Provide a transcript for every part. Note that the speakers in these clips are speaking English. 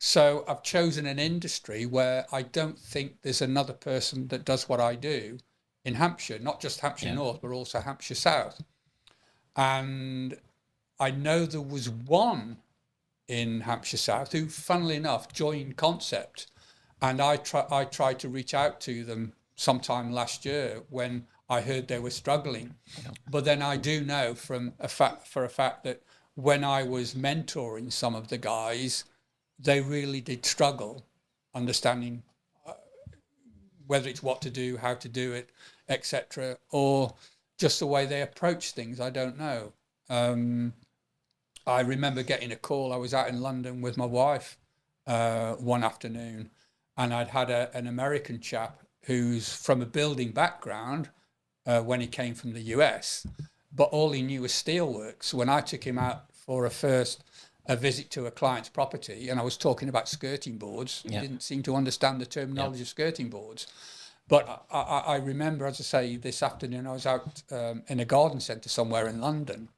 So I've chosen an industry where I don't think there's another person that does what I do in Hampshire, not just Hampshire Yeah. North, but also Hampshire South. And I know there was one in Hampshire South who, funnily enough, joined Concept. And I tried to reach out to them sometime last year when I heard they were struggling. Yeah. But then I do know for a fact that when I was mentoring some of the guys, they really did struggle understanding whether it's what to do, how to do it, etc., or just the way they approach things. I don't know. I remember getting a call. I was out in London with my wife one afternoon, and I'd had an American chap who's from a building background when he came from the US, but all he knew was steelworks. When I took him out for a visit to a client's property, and I was talking about skirting boards, he didn't seem to understand the terminology of skirting boards. But I remember, as I say, this afternoon I was out in a garden centre somewhere in London,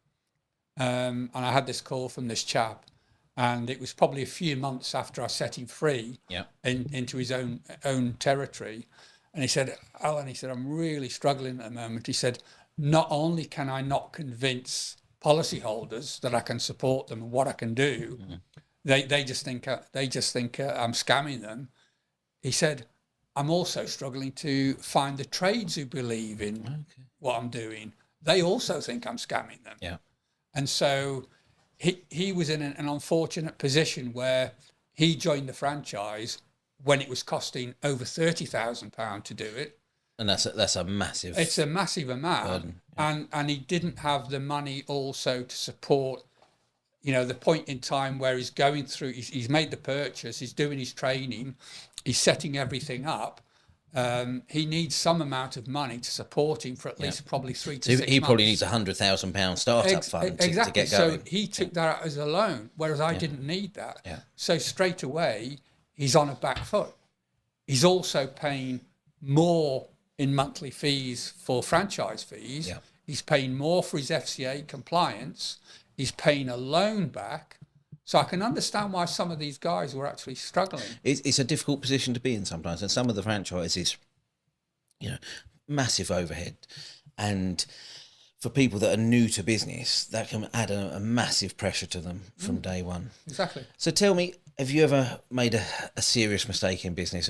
and I had this call from this chap, and it was probably a few months after I set him free into his own territory. And he said, Alan, he said, I'm really struggling at the moment. He said, not only can I not convince policyholders that I can support them and what I can do, they just think I'm scamming them. He said, I'm also struggling to find the trades who believe in what I'm doing. They also think I'm scamming them. Yeah. And so he was in an unfortunate position where he joined the franchise when it was costing over £30,000 to do it. And that's a massive. It's a massive amount, burden. Yeah. and he didn't have the money also to support, the point in time where he's going through. He's made the purchase, he's doing his training, he's setting everything up. He needs some amount of money to support him for at least probably 3 to 6 months. He probably needs £100,000 startup fund to get going. So he took that out as a loan, whereas I didn't need that. Yeah. So straight away, he's on a back foot. He's also paying more in monthly fees for franchise fees. Yeah. He's paying more for his FCA compliance. He's paying a loan back. So I can understand why some of these guys were actually struggling. It's a difficult position to be in sometimes, and some of the franchises, massive overhead, and for people that are new to business, that can add a massive pressure to them from day one. Exactly. So tell me, have you ever made a serious mistake in business?